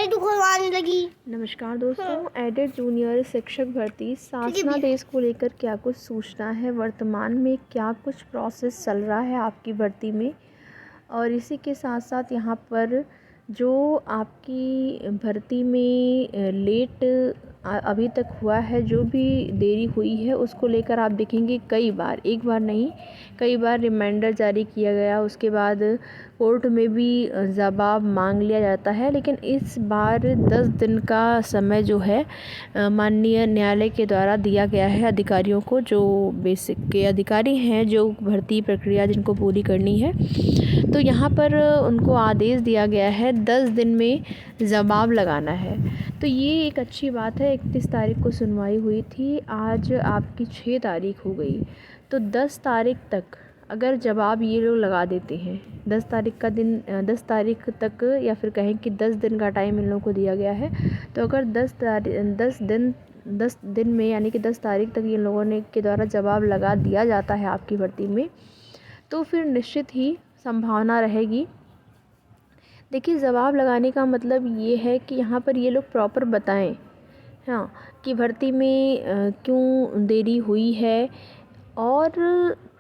मेरी तो खुलवाने लगी। नमस्कार दोस्तों, एडेड जूनियर शिक्षक भर्ती शासना देश को लेकर क्या कुछ सूचना है, वर्तमान में क्या कुछ प्रोसेस चल रहा है आपकी भर्ती में, और इसी के साथ साथ यहाँ पर जो आपकी भर्ती में लेट अभी तक हुआ है, जो भी देरी हुई है उसको लेकर आप देखेंगे कई बार, एक बार नहीं कई बार रिमाइंडर जारी किया गया, उसके बाद कोर्ट में भी जवाब मांग लिया जाता है। लेकिन इस बार 10 दिन का समय जो है माननीय न्यायालय के द्वारा दिया गया है अधिकारियों को, जो बेसिक के अधिकारी हैं, जो भर्ती प्रक्रिया जिनको पूरी करनी है। तो यहाँ पर उनको आदेश दिया गया है 10 दिन में जवाब लगाना है। तो ये एक अच्छी बात है। 31 तारीख को सुनवाई हुई थी, आज आपकी 6 तारीख हो गई, तो 10 तारीख तक अगर जवाब ये लोग लगा देते हैं, 10 तारीख का दिन 10 तारीख तक, या फिर कहें कि 10 दिन का टाइम इन लोगों को दिया गया है, तो अगर 10 दिन में यानी कि 10 तारीख तक इन लोगों ने के द्वारा जवाब लगा दिया जाता है आपकी भर्ती में, तो फिर निश्चित ही संभावना रहेगी। देखिए, जवाब लगाने का मतलब ये है कि यहाँ पर ये लोग प्रॉपर बताएं, हाँ, कि भर्ती में क्यों देरी हुई है और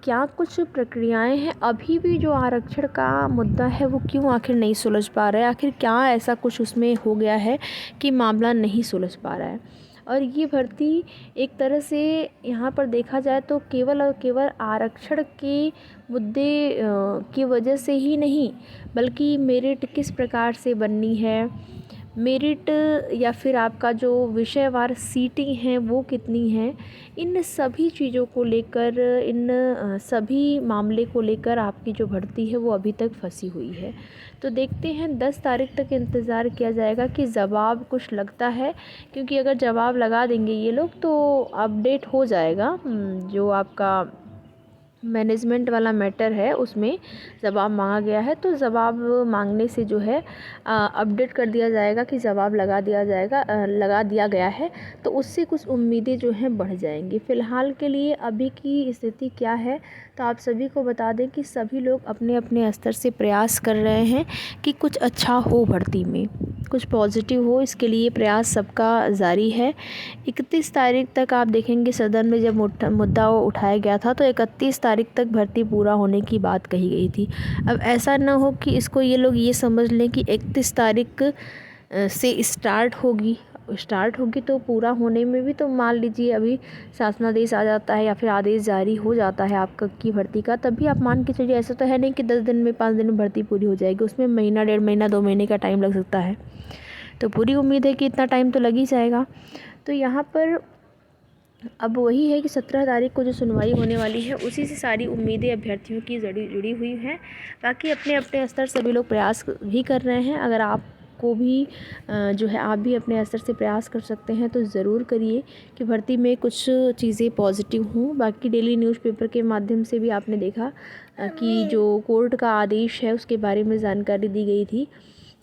क्या कुछ प्रक्रियाएं हैं। अभी भी जो आरक्षण का मुद्दा है वो क्यों आखिर नहीं सुलझ पा रहा है, आखिर क्या ऐसा कुछ उसमें हो गया है कि मामला नहीं सुलझ पा रहा है। और ये भर्ती एक तरह से यहाँ पर देखा जाए तो केवल और केवल आरक्षण के मुद्दे की वजह से ही नहीं, बल्कि मेरिट किस प्रकार से बननी है, मेरिट या फिर आपका जो विषयवार सीटिंग हैं वो कितनी हैं, इन सभी चीज़ों को लेकर, इन सभी मामले को लेकर आपकी जो भर्ती है वो अभी तक फंसी हुई है। तो देखते हैं, 10 तारीख तक इंतज़ार किया जाएगा कि जवाब कुछ लगता है, क्योंकि अगर जवाब लगा देंगे ये लोग तो अपडेट हो जाएगा जो आपका मैनेजमेंट वाला मैटर है, उसमें जवाब मांगा गया है। तो जवाब मांगने से जो है अपडेट कर दिया जाएगा कि जवाब लगा दिया गया है, तो उससे कुछ उम्मीदें जो हैं बढ़ जाएंगी। फ़िलहाल के लिए अभी की स्थिति क्या है, तो आप सभी को बता दें कि सभी लोग अपने अपने स्तर से प्रयास कर रहे हैं कि कुछ अच्छा हो, भर्ती में कुछ पॉजिटिव हो, इसके लिए प्रयास सबका जारी है। 31 तारीख तक आप देखेंगे सदन में जब मुद्दा उठाया गया था, तो 31 तारीख तक भर्ती पूरा होने की बात कही गई थी। अब ऐसा ना हो कि इसको ये लोग ये समझ लें कि 31 तारीख से स्टार्ट होगी तो पूरा होने में भी तो मान लीजिए अभी शासनादेश आ जाता है या फिर आदेश जारी हो जाता है आपका की भर्ती का, तभी आप मान के चलिए। ऐसा तो है नहीं कि 10 दिन में 5 दिन में भर्ती पूरी हो जाएगी, उसमें महीना, 1.5 महीना, 2 महीने का टाइम लग सकता है। तो पूरी उम्मीद है कि इतना टाइम तो लग ही जाएगा। तो यहाँ पर अब वही है कि 17 तारीख को जो सुनवाई होने वाली है, उसी से सारी उम्मीदें अभ्यर्थियों की जुड़ी हुई हैं। बाकी अपने अपने स्तर सभी लोग प्रयास भी कर रहे हैं। अगर आपको भी जो है, आप भी अपने स्तर से प्रयास कर सकते हैं तो ज़रूर करिए कि भर्ती में कुछ चीज़ें पॉजिटिव हों। बाकी डेली न्यूज़पेपर के माध्यम से भी आपने देखा कि जो कोर्ट का आदेश है उसके बारे में जानकारी दी गई थी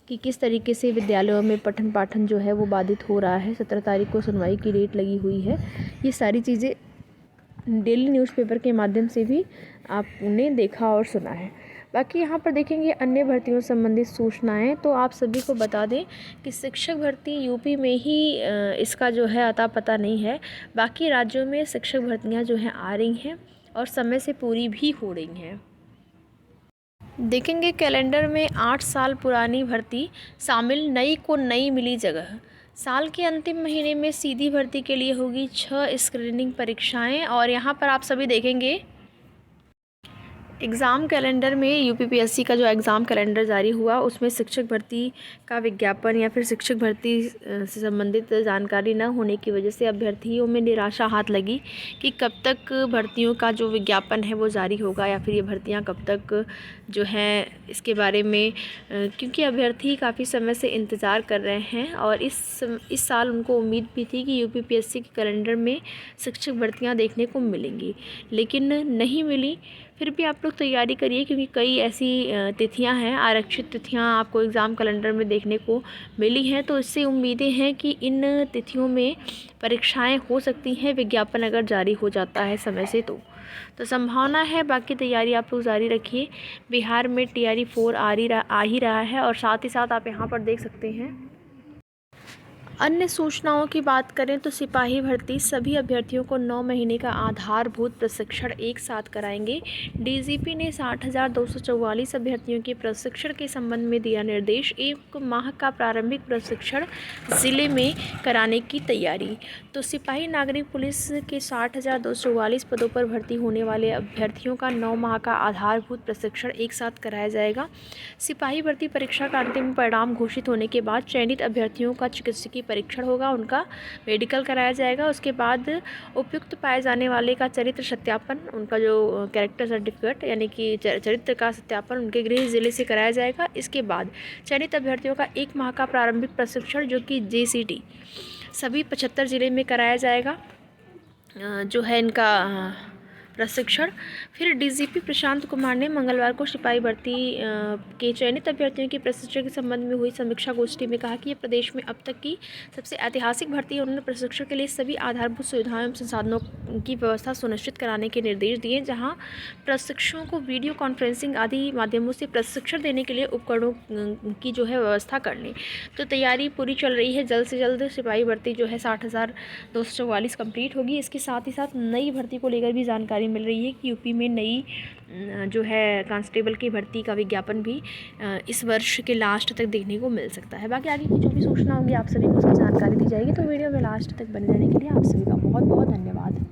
कि किस तरीके से विद्यालयों में पठन पाठन जो है वो बाधित हो रहा है। 17 तारीख को सुनवाई की डेट लगी हुई है। ये सारी चीज़ें डेली न्यूज़पेपर के माध्यम से भी आपने देखा और सुना है। बाकी यहाँ पर देखेंगे अन्य भर्तियों से संबंधित सूचनाएं, तो आप सभी को बता दें कि शिक्षक भर्ती यूपी में ही इसका जो है अता पता नहीं है। बाकी राज्यों में शिक्षक भर्तियाँ जो हैं आ रही हैं और समय से पूरी भी हो रही हैं। देखेंगे कैलेंडर में 8 साल पुरानी भर्ती शामिल, नई को नई मिली जगह। साल के अंतिम महीने में सीधी भर्ती के लिए होगी 6 स्क्रीनिंग परीक्षाएं, और यहाँ पर आप सभी देखेंगे एग्ज़ाम कैलेंडर में यूपीपीएससी का जो एग्ज़ाम कैलेंडर जारी हुआ, उसमें शिक्षक भर्ती का विज्ञापन या फिर शिक्षक भर्ती से संबंधित जानकारी न होने की वजह से अभ्यर्थियों में निराशा हाथ लगी कि कब तक भर्तियों का जो विज्ञापन है वो जारी होगा, या फिर ये भर्तियां कब तक जो हैं इसके बारे में, क्योंकि अभ्यर्थी काफ़ी समय से इंतज़ार कर रहे हैं और इस साल उनको उम्मीद भी थी कि यूपीपीएससी के कैलेंडर में शिक्षक भर्तियाँ देखने को मिलेंगी, लेकिन नहीं मिली। फिर भी आप लोग तैयारी करिए, क्योंकि कई ऐसी तिथियां हैं, आरक्षित तिथियां आपको एग्ज़ाम कैलेंडर में देखने को मिली हैं, तो इससे उम्मीदें हैं कि इन तिथियों में परीक्षाएं हो सकती हैं, विज्ञापन अगर जारी हो जाता है समय से तो संभावना है। बाकी तैयारी आप लोग जारी रखिए। बिहार में TRE 4 आ ही रहा है, और साथ ही साथ आप यहाँ पर देख सकते हैं अन्य सूचनाओं की बात करें तो सिपाही भर्ती सभी अभ्यर्थियों को 9 महीने का आधारभूत प्रशिक्षण एक साथ कराएंगे। डीजीपी ने 60,244 अभ्यर्थियों के प्रशिक्षण के संबंध में दिया निर्देश। 1 माह का प्रारंभिक प्रशिक्षण ज़िले में कराने की तैयारी। तो सिपाही नागरिक पुलिस के 60,244 पदों पर भर्ती होने वाले अभ्यर्थियों का 9 माह का आधारभूत प्रशिक्षण एक साथ कराया जाएगा। सिपाही भर्ती परीक्षा का अंतिम परिणाम घोषित होने के बाद चयनित अभ्यर्थियों का चिकित्सकीय परीक्षण होगा, उनका मेडिकल कराया जाएगा। उसके बाद उपयुक्त पाए जाने वाले का चरित्र सत्यापन, उनका जो कैरेक्टर सर्टिफिकेट यानी कि चरित्र का सत्यापन उनके गृह जिले से कराया जाएगा। इसके बाद चयनित अभ्यर्थियों का 1 माह का प्रारंभिक प्रशिक्षण जो कि JCT सभी 75 जिले में कराया जाएगा जो है इनका प्रशिक्षण। फिर डीजीपी प्रशांत कुमार ने मंगलवार को सिपाही भर्ती के चयनित अभ्यर्थियों के प्रशिक्षण के संबंध में हुई समीक्षा गोष्ठी में कहा कि ये प्रदेश में अब तक की सबसे ऐतिहासिक भर्ती है। उन्होंने प्रशिक्षण के लिए सभी आधारभूत सुविधाओं एवं संसाधनों की व्यवस्था सुनिश्चित कराने के निर्देश दिए, जहाँ प्रशिक्षुओं को वीडियो कॉन्फ्रेंसिंग आदि माध्यमों से प्रशिक्षण देने के लिए उपकरणों की जो है व्यवस्था कर लें। तो तैयारी पूरी चल रही है, जल्द से जल्द सिपाही भर्ती जो है 60,244 कंप्लीट होगी। इसके साथ ही साथ नई भर्ती को लेकर भी जानकारी मिल रही है कि यूपी में नई जो है कांस्टेबल की भर्ती का विज्ञापन भी इस वर्ष के लास्ट तक देखने को मिल सकता है। बाकी आगे की जो भी सूचना होगी आप सभी को उसकी जानकारी दी जाएगी। तो वीडियो में लास्ट तक बने रहने के लिए आप सभी का बहुत बहुत धन्यवाद।